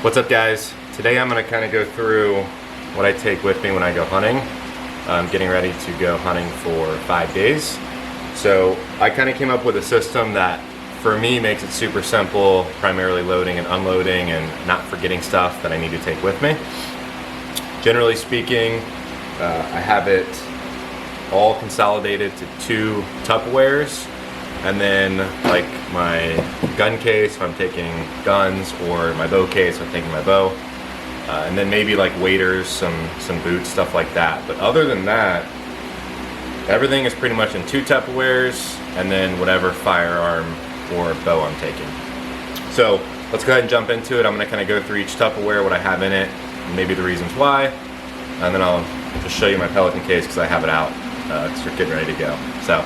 What's up, guys? Today I'm going to kind of go through what I take with me when I go hunting. I'm getting ready to go hunting for 5 days. So I kind of came up with a system that for me makes it super simple, primarily loading and unloading and not forgetting stuff that I need to take with me. Generally speaking, I have it all consolidated to 2 Tupperwares, and then like my gun case if I'm taking guns, or my bow case if I'm taking my bow, and then maybe like waders, some boots, stuff like that. But other than that, everything is pretty much in 2 Tupperwares, and then whatever firearm or bow I'm taking. So let's go ahead and jump into it. I'm going to kind of go through each Tupperware, what I have in it, and maybe the reasons why, and then I'll just show you my Pelican case because I have it out because we're getting ready to go. So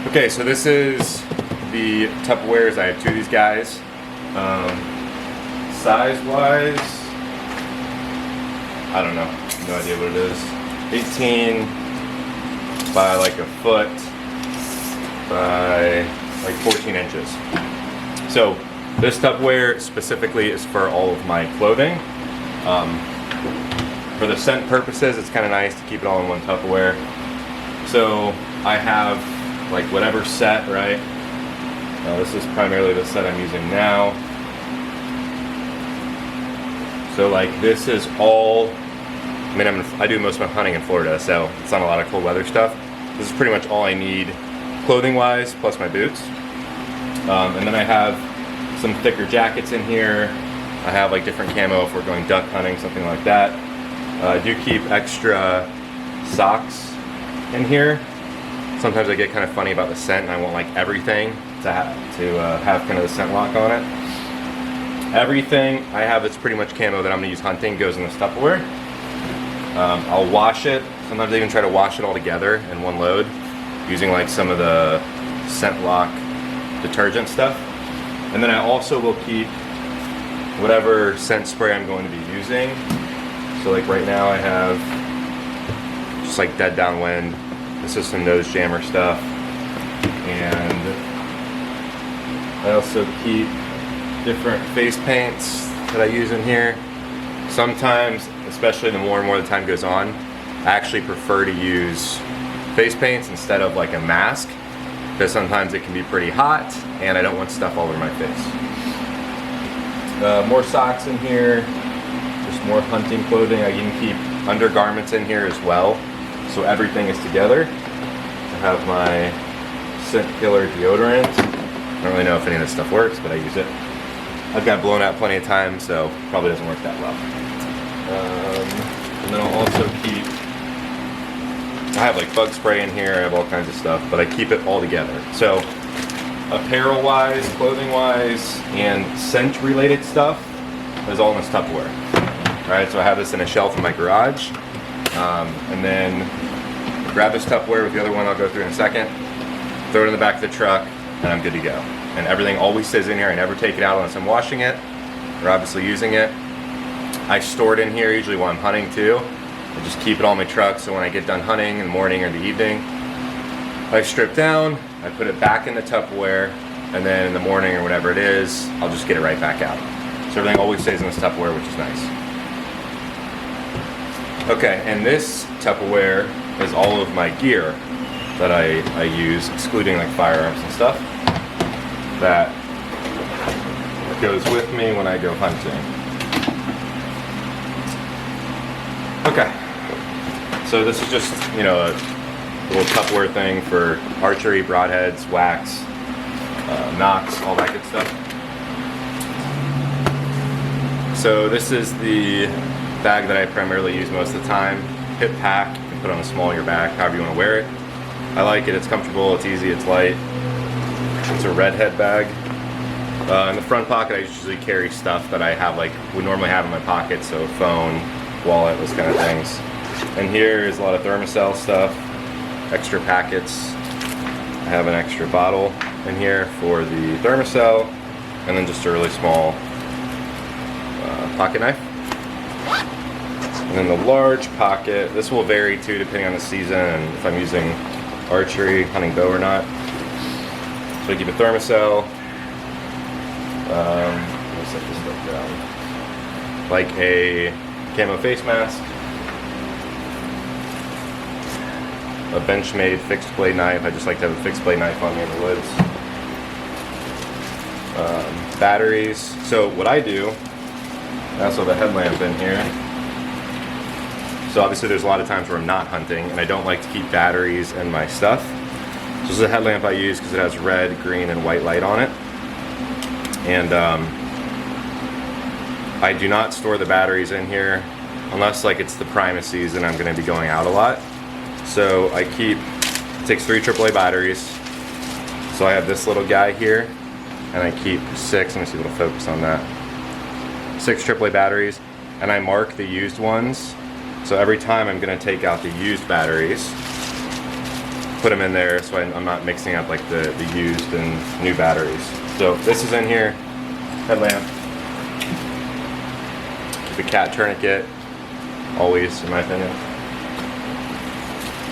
okay, so this is the Tupperwares. I have 2 of these guys. Size-wise, I don't know. No idea what it is. 18 by like a foot by like 14 inches. So this Tupperware specifically is for all of my clothing. For the scent purposes, it's kind of nice to keep it all in one Tupperware. So I have like whatever set, right? This is primarily the set I'm using now. So like this is all, I mean I do most of my hunting in Florida, so it's not a lot of cold weather stuff. This is pretty much all I need clothing wise, plus my boots. And then I have some thicker jackets in here. I have like different camo if we're going duck hunting, something like that. I do keep extra socks in here. Sometimes I get kind of funny about the scent and I want like everything to have kind of the scent lock on it. Everything I have that's pretty much camo that I'm going to use hunting goes in this Tupperware. I'll wash it. Sometimes I even try to wash it all together in one load using like some of the scent lock detergent stuff. And then I also will keep whatever scent spray I'm going to be using. So like right now I have just like Dead Downwind. This is some nose jammer stuff, and I also keep different face paints that I use in here. Sometimes, especially the more and more the time goes on, I actually prefer to use face paints instead of like a mask, because sometimes it can be pretty hot and I don't want stuff all over my face. More socks in here, just more hunting clothing. I can keep undergarments in here as well, so everything is together. I have my scent killer deodorant. I don't really know if any of this stuff works, but I use it. I've got blown out plenty of times, so probably doesn't work that well. And then I'll also keep, I have like bug spray in here, I have all kinds of stuff, but I keep it all together. So apparel wise, clothing wise, and scent related stuff is all in this Tupperware. Alright, so I have this in a shelf in my garage. And then grab this Tupperware with the other one I'll go through in a second, throw it in the back of the truck, and I'm good to go. And everything always stays in here. I never take it out unless I'm washing it or obviously using it. I store it in here usually while I'm hunting too. I just keep it on my truck, so when I get done hunting in the morning or the evening, I strip down, I put it back in the Tupperware, and then in the morning or whatever it is, I'll just get it right back out. So everything always stays in this Tupperware, which is nice. Okay, and this Tupperware is all of my gear that I use, excluding like firearms and stuff, that goes with me when I go hunting. Okay, so this is just, you know, a little Tupperware thing for archery, broadheads, wax, knocks, all that good stuff. So this is the bag that I primarily use most of the time. Hip pack, you can put on the small of your back, however you want to wear it. I like it, it's comfortable, it's easy, it's light. It's a redhead bag. In the front pocket I usually carry stuff that I have, like would normally have in my pocket, so phone, wallet, those kind of things. And here is a lot of Thermacell stuff, extra packets. I have an extra bottle in here for the Thermacell, and then just a really small pocket knife. And then the large pocket, this will vary too depending on the season and if I'm using archery, hunting bow or not. So I keep a Thermacell, set this stuff down. Like a camo face mask, a Benchmade fixed blade knife. I just like to have a fixed blade knife on me in the woods. Batteries. So what I do, I also have a headlamp in here. So obviously there's a lot of times where I'm not hunting and I don't like to keep batteries in my stuff. So this is a headlamp I use because it has red, green, and white light on it. And I do not store the batteries in here unless like it's the primacy season I'm going to be going out a lot. So I keep, it takes 3 AAA batteries. So I have this little guy here and I keep 6, let me see if it'll focus on that. 6 AAA batteries, and I mark the used ones. So every time I'm going to take out the used batteries, put them in there so I'm not mixing up like the used and new batteries. So this is in here, headlamp, the cat tourniquet, always in my opinion.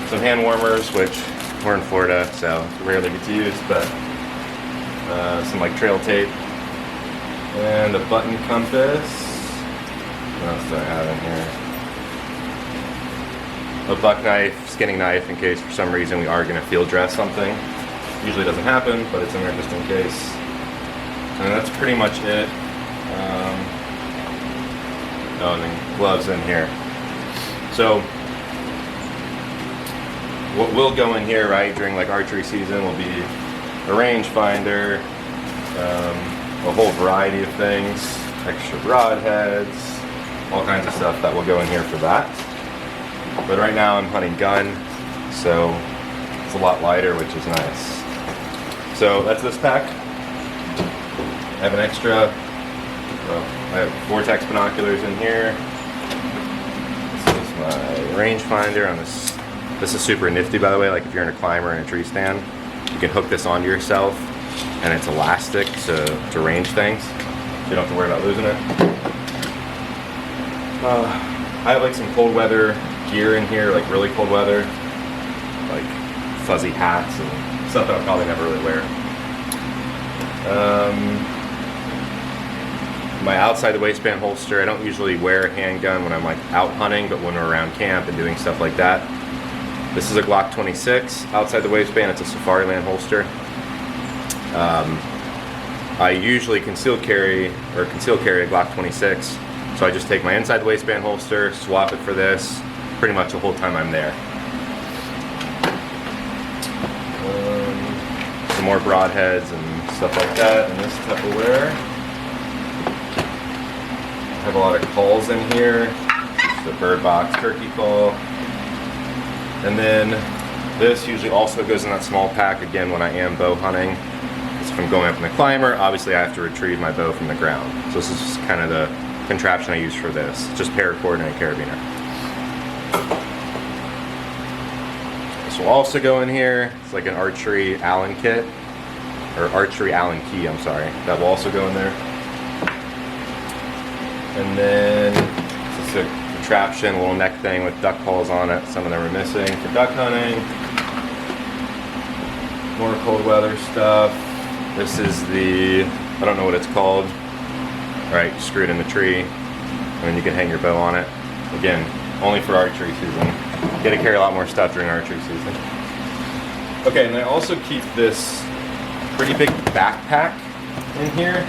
Some hand warmers, which we're in Florida, so rarely get to use, but some like trail tape, and a button compass. What else do I have in here? A buck knife, skinning knife, in case for some reason we are going to field dress something. Usually doesn't happen, but it's in there just in case. And that's pretty much it. Oh, and then gloves in here. So what will go in here, right, during like archery season will be a rangefinder, a whole variety of things, extra broadheads, all kinds of stuff that will go in here for that. But right now I'm hunting gun, so it's a lot lighter, which is nice. So that's this pack. I have an extra, I have Vortex binoculars in here. This is my rangefinder on this. This is super nifty, by the way. Like if you're in a climber in a tree stand, you can hook this onto yourself, and it's elastic to range things. So you don't have to worry about losing it. I have like some cold weather gear in here, like really cold weather, like fuzzy hats and stuff that I'll probably never really wear. My outside the waistband holster, I don't usually wear a handgun when I'm like out hunting, but when we're around camp and doing stuff like that. This is a Glock 26 outside the waistband. It's a Safariland holster. I usually conceal carry a Glock 26, so I just take my inside the waistband holster, swap it for this, pretty much the whole time I'm there. Some more broadheads and stuff like that in this Tupperware. I have a lot of calls in here. This is the Bird Box turkey call. And then this usually also goes in that small pack again when I am bow hunting. Because if I'm going up in the climber, obviously I have to retrieve my bow from the ground. So this is just kind of the contraption I use for this. It's just paracord and a carabiner. This will also go in here. It's like an archery Allen kit. Or archery Allen key, I'm sorry. That will also go in there. And then this is a contraption, a little neck thing with duck calls on it. Some of them are missing for duck hunting. More cold weather stuff. This is the, I don't know what it's called. All right, you screw it in the tree, and then you can hang your bow on it. Again, only for archery season. You gotta carry a lot more stuff during archery season. Okay, and I also keep this pretty big backpack in here.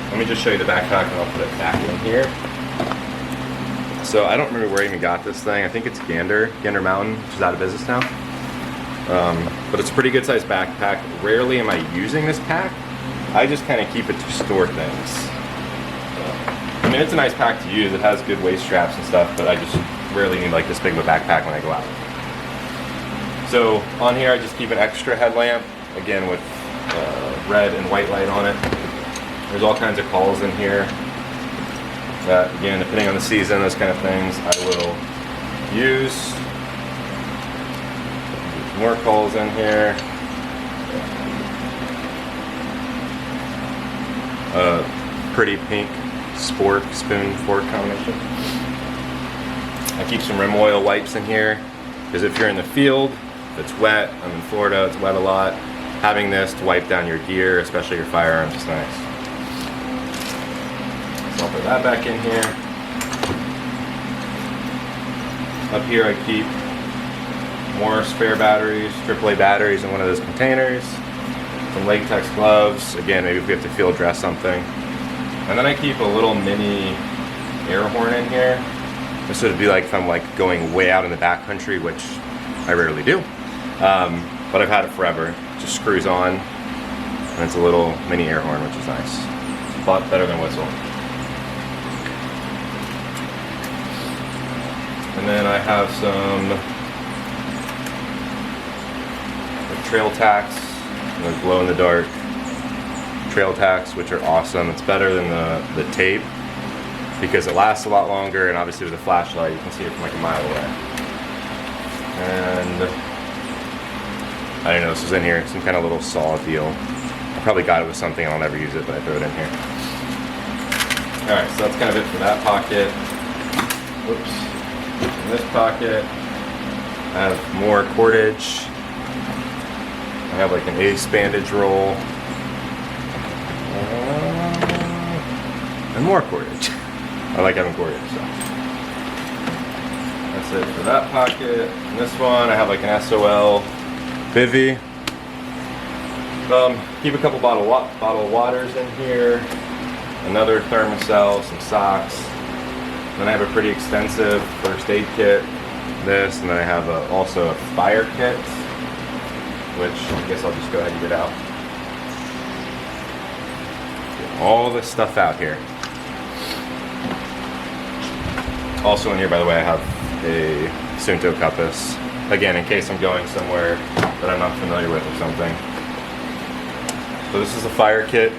Let me just show you the backpack and I'll put it back in here. So I don't remember where I even got this thing. I think it's Gander Mountain, which is out of business now. But it's a pretty good sized backpack. Rarely am I using this pack. I just kind of keep it to store things. I mean, it's a nice pack to use. It has good waist straps and stuff, but I just rarely need like this big of a backpack when I go out. So on here, I just keep an extra headlamp, again with red and white light on it. There's all kinds of calls in here that, again, depending on the season, those kind of things, I will use. More calls in here. Pretty pink sport spoon fork combination. I keep some rim oil wipes in here because if you're in the field, it's wet. I'm in Florida, it's wet a lot. Having this to wipe down your gear, especially your firearms, is nice. I'll put that back in here. Up here I keep more spare batteries, AAA batteries in one of those containers. Some latex gloves, again, maybe if we have to field dress something. And then I keep a little mini air horn in here. This would be like if I'm like going way out in the backcountry, which I rarely do. But I've had it forever. It just screws on, and it's a little mini air horn, which is nice. A lot better than whistle. And then I have some trail tacks, those glow in the dark trail tacks, which are awesome. It's better than the tape because it lasts a lot longer, and obviously with a flashlight you can see it from like a mile away. And I don't know, this was in here, some kind of little saw deal. I probably got it with something and I'll never use it, but I throw it in here. Alright, so that's kind of it for that pocket. Oops. In this pocket I have more cordage. I have like an ace bandage roll. And more cordage. I like having cordage, so. That's it for that pocket. And this one, I have like an SOL bivy. Keep a couple bottle of waters in here. Another Thermacell, some socks. Then I have a pretty extensive first aid kit. This, and then I have also a fire kit, which I guess I'll just go ahead and get out. Get all this stuff out here. Also in here, by the way, I have a Suunto compass. Again, in case I'm going somewhere that I'm not familiar with or something. So this is a fire kit.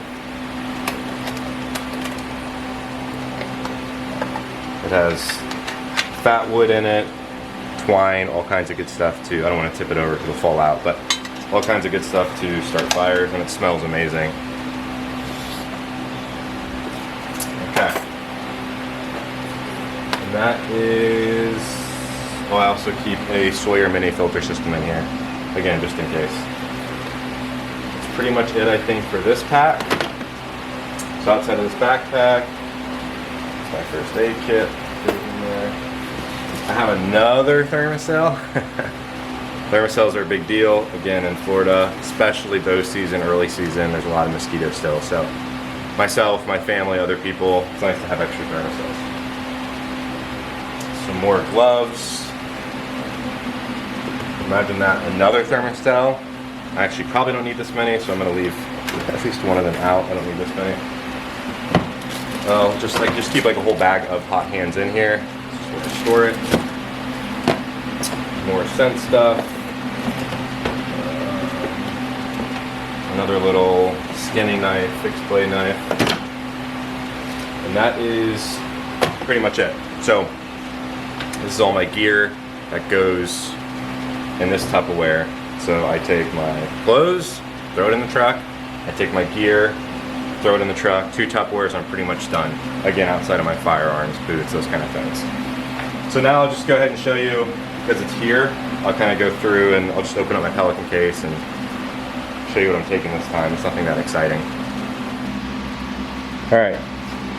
It has fat wood in it, twine, all kinds of good stuff too. I don't want to tip it over because it'll fall out, but all kinds of good stuff to start fires, and it smells amazing. Okay. And that is, oh, I also keep a Sawyer mini filter system in here. Again, just in case. That's pretty much it, I think, for this pack. So outside of this backpack, it's my first aid kit. Put it in there. I have another Thermacell. Thermacells are a big deal, again, in Florida, especially bow season, early season. There's a lot of mosquitoes still, so myself, my family, other people, it's nice to have extra Thermacells. Some more gloves. Imagine that, another Thermacell. I actually probably don't need this many, so I'm going to leave at least one of them out. I don't need this many. I'll just keep like a whole bag of hot hands in here. This is where I store it. More scent stuff. Another little skinny knife, fixed blade knife. And that is pretty much it. So this is all my gear that goes in this Tupperware. So I take my clothes, throw it in the truck. I take my gear, throw it in the truck. 2 Tupperwares, I'm pretty much done. Again, outside of my firearms, boots, those kind of things. So now I'll just go ahead and show you, because it's here, I'll kind of go through and I'll just open up my Pelican case and show you what I'm taking this time. It's nothing that exciting. Alright,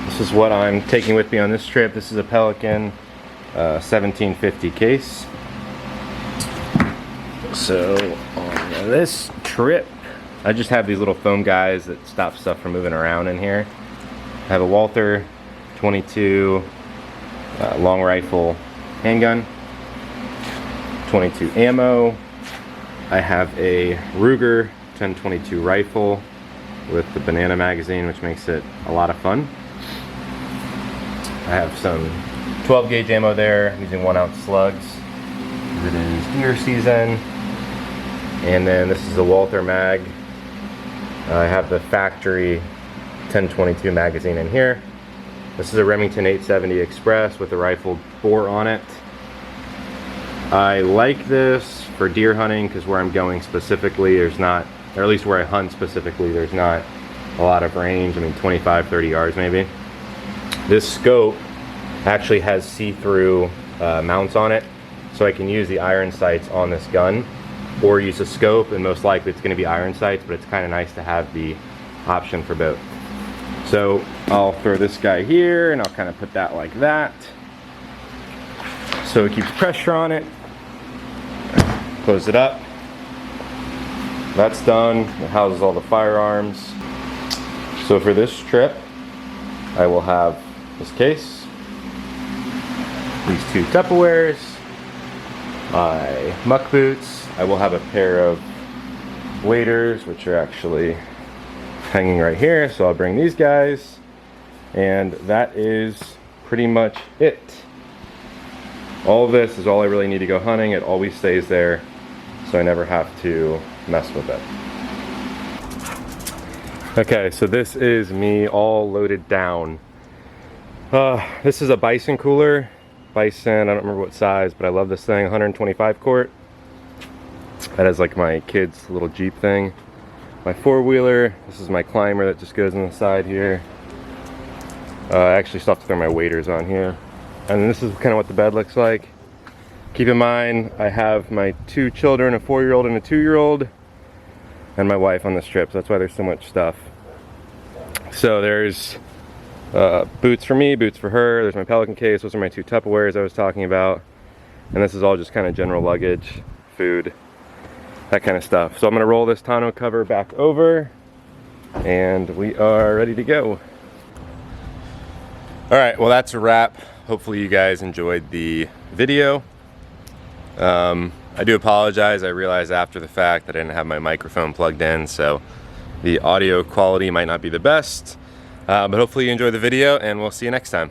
this is what I'm taking with me on this trip. This is a Pelican 1750 case. So on this trip, I just have these little foam guys that stop stuff from moving around in here. I have a Walther 22 long rifle handgun, 22 ammo. I have a Ruger 1022 rifle with the banana magazine, which makes it a lot of fun. I have some 12 gauge ammo there, using 1 ounce slugs. It is deer season. And then this is the Walther mag. I have the factory 1022 magazine in here. This is a Remington 870 Express with a rifled bore on it. I like this for deer hunting because where I'm going specifically, there's not, or at least where I hunt specifically, there's not a lot of range. I mean, 25, 30 yards maybe. This scope actually has see-through mounts on it, so I can use the iron sights on this gun or use a scope, and most likely it's going to be iron sights, but it's kind of nice to have the option for both. So I'll throw this guy here and I'll kind of put that like that. So it keeps pressure on it. Close it up. That's done. It houses all the firearms. So for this trip, I will have this case, these 2 Tupperwares, my muck boots. I will have a pair of waders, which are actually hanging right here. So I'll bring these guys, and that is pretty much it. All of this is all I really need to go hunting. It always stays there, so I never have to mess with it. Okay, so this is me all loaded down. This is a Bison cooler. Bison, I don't remember what size, but I love this thing, 125 quart. That is like my kid's little Jeep thing. My 4-wheeler, this is my climber that just goes on the side here. I actually still have to throw my waders on here. And this is kind of what the bed looks like. Keep in mind, I have my 2 children, a 4-year-old and a 2-year-old, and my wife on this trip, so that's why there's so much stuff. So there's boots for me, boots for her, there's my Pelican case, those are my 2 Tupperwares I was talking about, and this is all just kind of general luggage, food, that kind of stuff. So I'm going to roll this tonneau cover back over, and we are ready to go. Alright, well that's a wrap. Hopefully you guys enjoyed the video. I do apologize. I realized after the fact that I didn't have my microphone plugged in, so the audio quality might not be the best. But hopefully you enjoyed the video, and we'll see you next time.